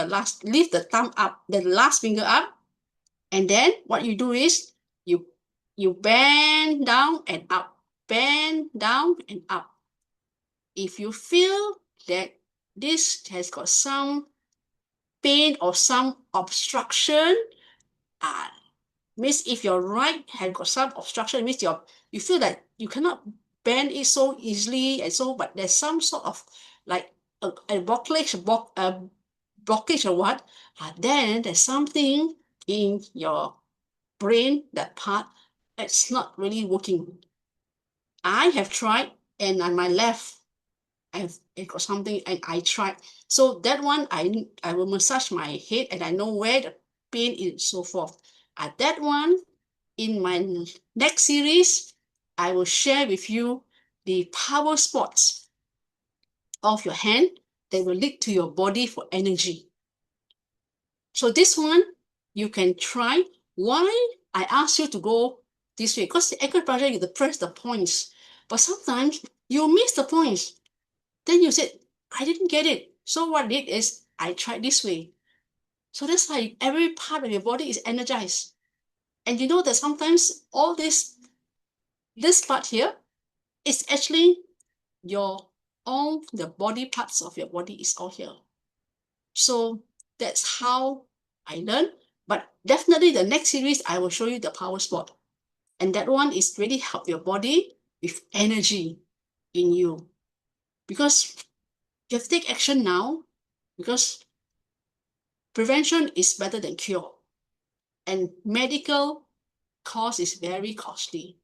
Lift the thumb up. The last finger up, and then what you do is you bend down and up, bend down and up. If you feel that this has got some pain or some obstruction, means if your right has got some obstruction, means you feel that you cannot bend it so easily, and so, but there's some sort of like a blockage or what, then there's something in your brain, that part, it's not really working. I have tried, and on my left, it got something, and I tried. So that one, I will massage my head, and I know where the pain is, so forth. That one, in my next series, I will share with you the power spots of your hand that will lead to your body for energy. So this one, you can try. Why I ask you to go this way? Because the acupressure, you press the points, but sometimes you miss the points. Then you said, I didn't get it. So what I did is I tried this way. So that's why every part of your body is energized. And you know that sometimes all this part here is actually all the body parts of your body is all here. So that's how I learned. But definitely the next series, I will show you the power spot. And that one is really help your body with energy in you. Because you have to take action now, because prevention is better than cure. And medical cost is very costly.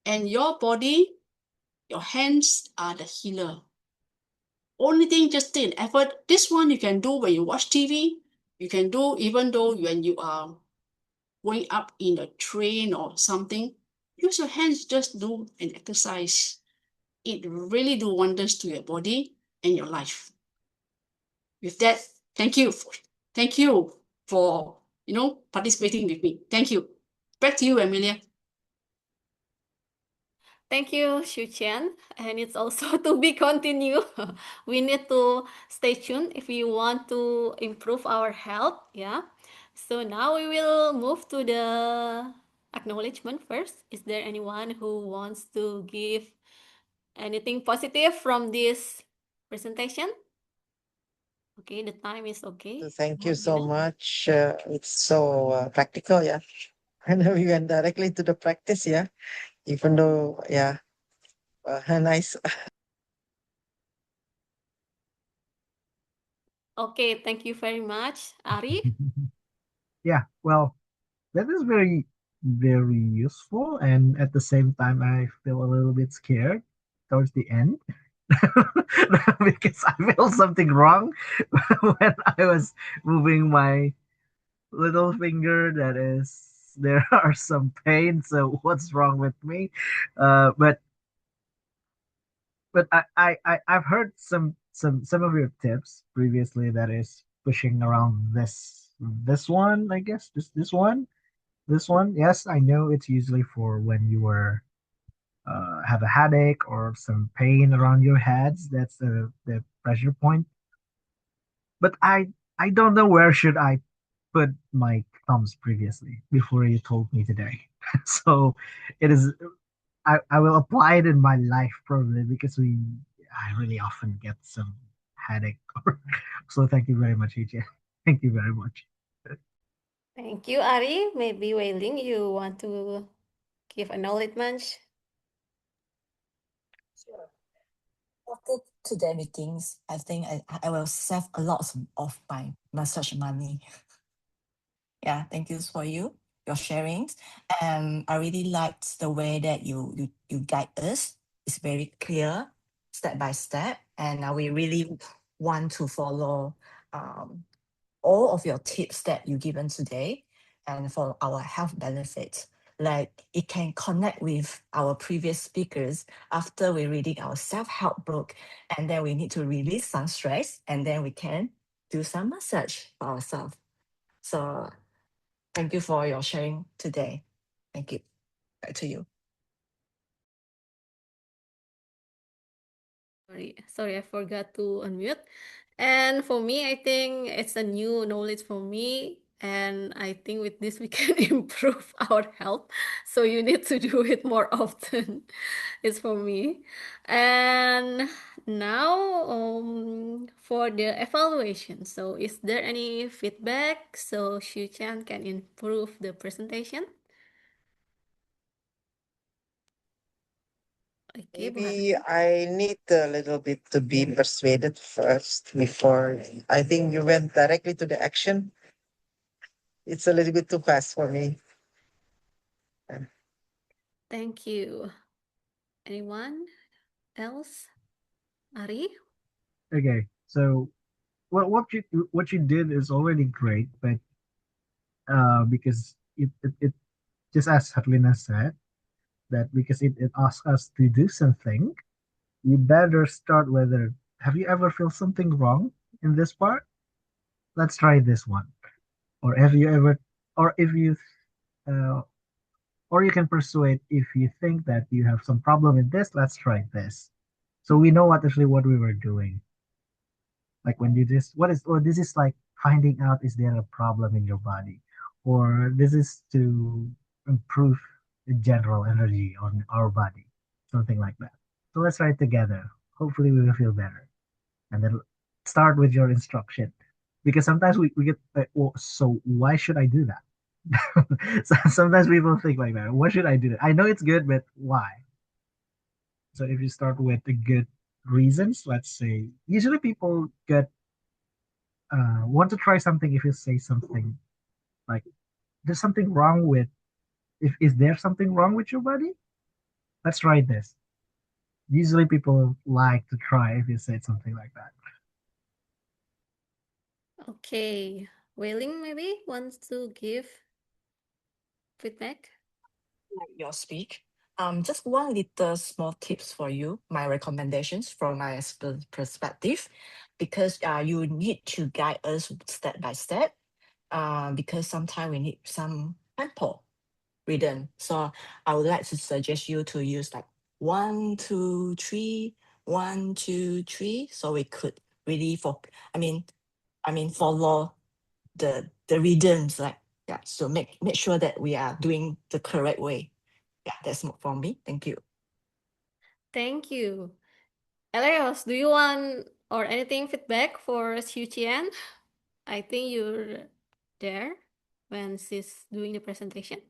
And your body, your hands are the healer. Only thing, just take an effort. This one you can do when you watch TV. You can do even though when you are going up in a train or something. Use your hands, just do an exercise. It really do wonders to your body and your life. With that, thank you. Thank you for participating with me. Thank you. Back to you, Amelia. Thank you, SIEW Chien. And it's also to be continued. We need to stay tuned if we want to improve our health. Yeah. So now we will move to the acknowledgement first. Is there anyone who wants to give anything positive from this presentation? Okay, the time is okay. Thank you One so minute. much. It's so practical, yeah. And we went directly to the practice, yeah. Even though, yeah, nice. Okay, thank you very much, Ari. Yeah, well, that is very, very useful. And at the same time, I feel a little bit scared towards the end because I feel something wrong when I was moving my little finger. That is, there are some pain. So what's wrong with me? But I've heard some of your tips previously. That is pushing around this one, I guess. This one. Yes, I know it's usually for when you were have a headache or some pain around your heads. That's the pressure point. But I don't know where should I put my thumbs previously before you told me today. So it is I will apply it in my life probably because I really often get some headache. So thank you very much, EJ. Thank you very much. Thank you, Ari. Maybe Wei Ling, you want to give acknowledgement? Sure. After today meetings, I think I will save a lot of my massage money. Yeah, thank you for your sharings. I really liked the way that you guide us. It's very clear, step by step, and we really want to follow um, all of your tips that you given today, and for our health benefits. Like it can connect with our previous speakers after we reading our self-help book, and then we need to release some stress, and then we can do some massage for ourselves. So thank you for your sharing today. Thank you. Back to you. Sorry, I forgot to unmute. And for me, I think it's a new knowledge for me. And I think with this, we can improve our health. So you need to do it more often. It's for me. And now for the evaluation. So is there any feedback so Xu Chan can improve the presentation? Okay, Bu Maybe Harlina. I need a little bit to be persuaded first before I think you went directly to the action. It's a little bit too fast for me. Thank you. Anyone else? Ari? Okay, so what you did is already great, but because it just as Herlina said, that because it asks us to do something, you better start whether have you ever felt something wrong in this part? Let's try this one. Or have you ever, or if you, uh, or you can persuade if you think that you have some problem in this, let's try this. So we know what actually what we were doing. Like when you just, what is, or this is like finding out is there a problem in your body, or this is to improve the general energy on our body, something like that. So let's try it together. Hopefully we will feel better. And then start with your instruction. Because sometimes we get, well, so why should I do that? So sometimes people think like that. Why should I do that? I know it's good, but why? So if you start with the good reasons, let's say, usually people get want to try something if you say something like, "There's something wrong with." If is there something wrong with your body? Let's try this. Usually people like to try if you say something like that. Okay. Wailing maybe wants to give feedback. Like your speak. Just one little small tips for you, my recommendations from my perspective, because you need to guide us step by step. Because sometimes we need some tempo rhythm. So I would like to suggest you to use like 1, 2, 3, 1, 2, 3. So we could really I mean follow the rhythms, like, yeah. So make sure that we are doing the correct way. Yeah, that's from me. Thank you. Thank you. Elios, do you want or anything feedback for Xiu Qian? I think you're there when she's doing the presentation.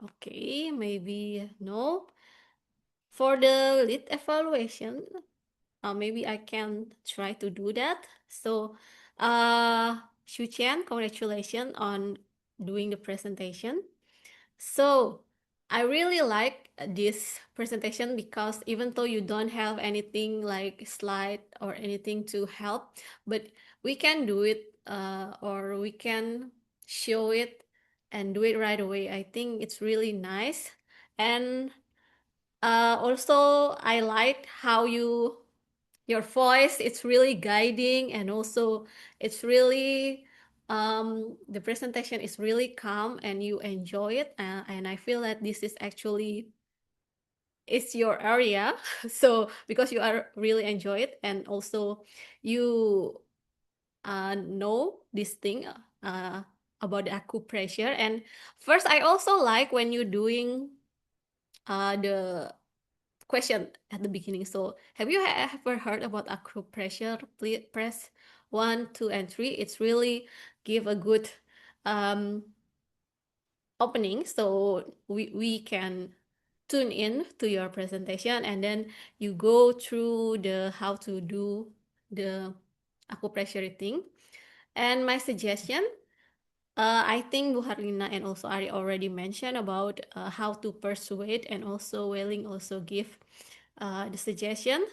Okay, maybe no. For the lead evaluation, maybe I can try to do that. So, Xu Qian, congratulations on doing the presentation. So I really like this presentation because even though you don't have anything like slide or anything to help, but we can do it or we can show it and do it right away. I think it's really nice. And also I like how your voice, it's really guiding, and also it's really the presentation is really calm and you enjoy it, and I feel that this is actually it's your area. So because you are really enjoy it, and also you know this thing about the acupressure. And first I also like when you're doing the question at the beginning. So, have you ever heard about acupressure? Please press 1, 2, and 3. It's really give a good um, opening, so we can tune in to your presentation, and then you go through the how to do the acupressure thing. And my suggestion, I think Bu Harlina and also Ari already mentioned about how to persuade, and also Welling also give the suggestion.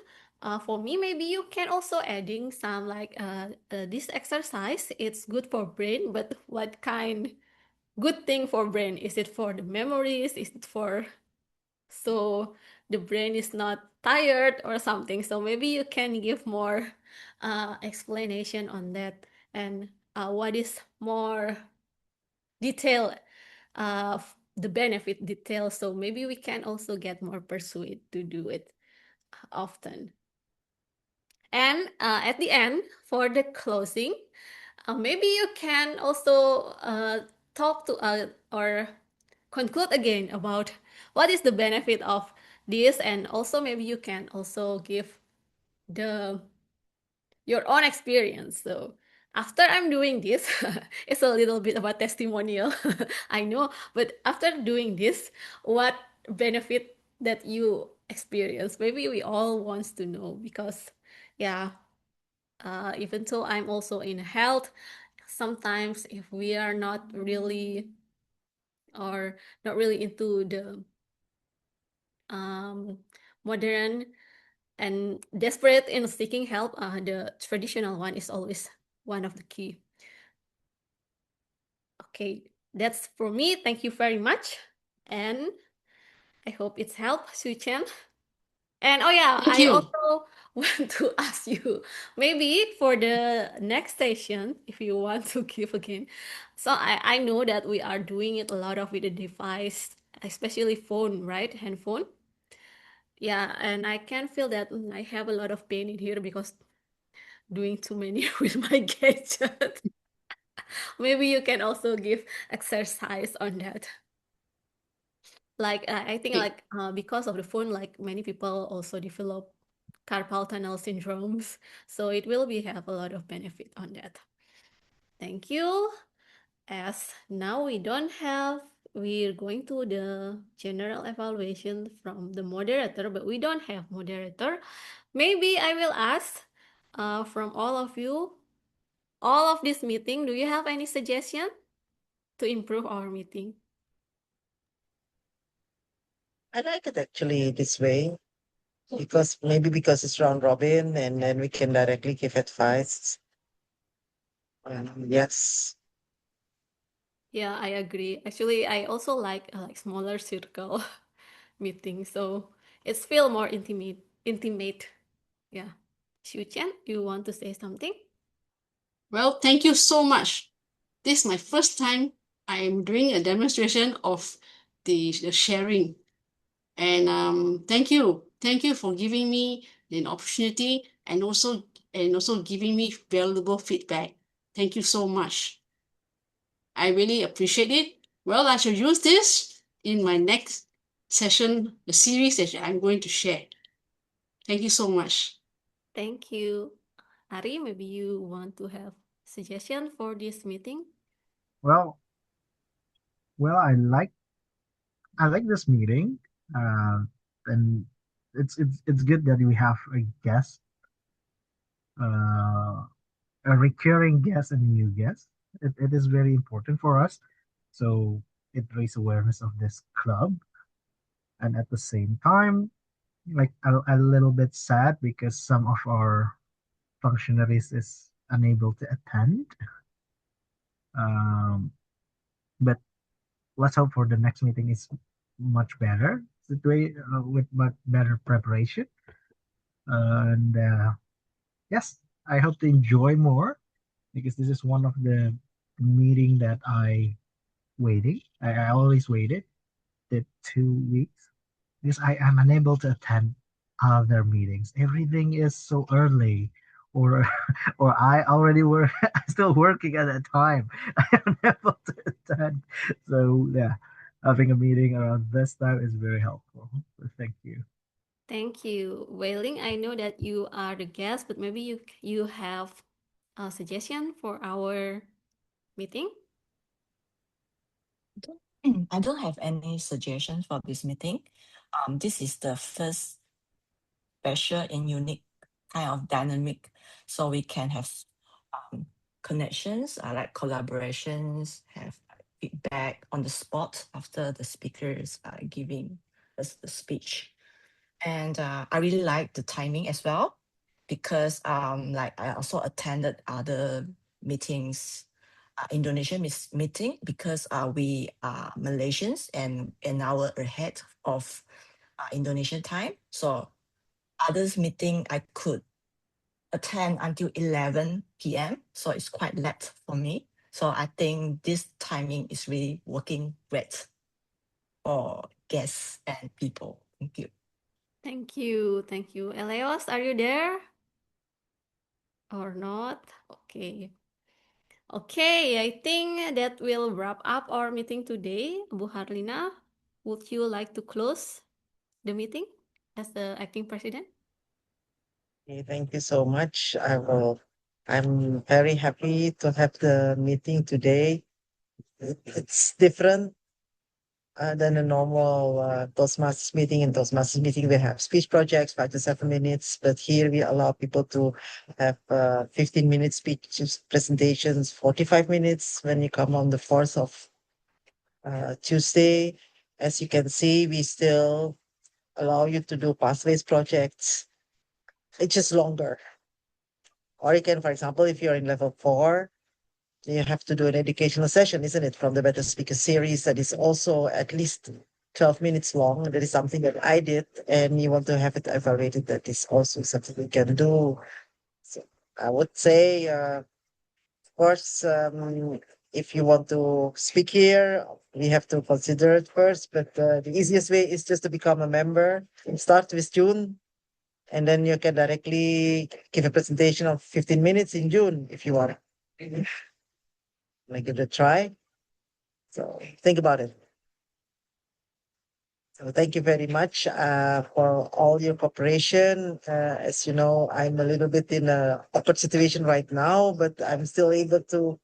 For me, maybe you can also adding some like this exercise. It's good for brain, but what kind good thing for brain? Is it for the memories? Is it for so the brain is not tired or something? So maybe you can give more explanation on that, and what is more detail the benefit detail, so maybe we can also get more persuade to do it often. And at the end, for the closing, maybe you can also talk to or conclude again about what is the benefit of this, and also maybe you can also give the your own experience. So after I'm doing this, it's a little bit of a testimonial, I know, but after doing this, what benefit that you experience? Maybe we all wants to know because, yeah, even though I'm also in health, sometimes if we are not really or not really into the um, modern and desperate in seeking help, the traditional one is always one of the key. Okay, that's for me. Thank you very much. And I hope it's helped, Sue Chen. And oh yeah, Thank I you. also want to ask you, maybe for the next session, if you want to give again. So I know that we are doing it a lot of with the device, especially phone, right? Handphone. Yeah, and I can feel that I have a lot of pain in here because doing too many with my gadget. Maybe you can also give exercise on that. Like I think Okay. like because of the phone, like many people also develop carpal tunnel syndromes. So it will be have a lot of benefit on that. Thank you. As now we don't have, we're going to the general evaluation from the moderator, but we don't have moderator. Maybe I will ask from all of you, all of this meeting, do you have any suggestion to improve our meeting? I like it actually this way because maybe because it's round robin and then we can directly give advice. Yes. Yeah, I agree. Actually, I also like smaller circle meeting, so it's feel more intimate. Intimate. Yeah. Xiu Qian, you want to say something? Well, thank you so much. This is my first time I'm doing a demonstration of the sharing. And thank you. Thank you for giving me an opportunity and also giving me valuable feedback. Thank you so much. I really appreciate it. Well, I shall use this in my next session, the series that I'm going to share. Thank you so much. Thank you. Ari, maybe you want to have suggestion for this meeting? Well, well, I like this meeting, uh, and it's good that we have a guest, uh, a recurring guest and a new guest. It is very important for us, so it raises awareness of this club, and at the same time, like a little bit sad because some of our functionaries is unable to attend. Um, but let's hope for the next meeting is much better with much better preparation. And yes, I hope to enjoy more because this is one of the meeting that I always waited the 2 weeks because I am unable to attend other meetings. Everything is so early, or or I already work, still working at that time. I am unable to attend. So yeah, having a meeting around this time is very helpful. So thank you. Thank you. Wailing, I know that you are the guest, but maybe you have a suggestion for our meeting? I don't have any suggestions for this meeting. This is the first special and unique kind of dynamic, so we can have um, connections, like collaborations, have feedback on the spot after the speakers are giving us the speech. And I really like the timing as well because like I also attended other meetings, Indonesian meeting because we are Malaysians and an hour ahead of Indonesian time. So others meeting I could attend until 11 p.m. So it's quite late for me. So I think this timing is really working great for guests and people. Thank you. Thank you. Thank you. Eleos, are you there or not? Okay. Okay, I think that will wrap up our meeting today, Bu Harlina. would you like to close the meeting as the acting president? Okay, thank you so much. I'm very happy to have the meeting today. It's different than a normal Toastmasters meeting. In Toastmasters meeting, we have speech projects, 5 to 7 minutes, but here we allow people to have 15-minute speech presentations, 45 minutes when you come on the 4th of Tuesday. As you can see, we still allow you to do pathways projects. It's just longer. Or you can, for example, if you're in level 4, you have to do an educational session, isn't it? From the Better Speaker series that is also at least 12 minutes long. That is something that I did, and you want to have it evaluated. That is also something we can do. So I would say, of course, if you want to speak here, we have to consider it first. But the easiest way is just to become a member. Start with June, and then you can directly give a presentation of 15 minutes in June if you want. Like give it a try. So think about it. So thank you very much for all your cooperation. As you know, I'm a little bit in a awkward situation right now, but I'm still able to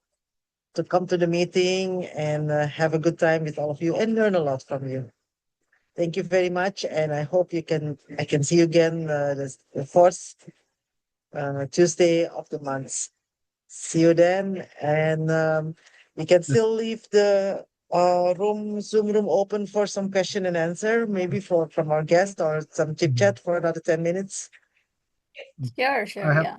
come to the meeting and have a good time with all of you and learn a lot from you. Thank you very much, and I hope I can see you again the fourth Tuesday of the month. See you then, and we can Just still leave the Zoom room open for some question and answer, maybe from our guest or some chit mhm. chat for another 10 minutes. Sure, I have yeah.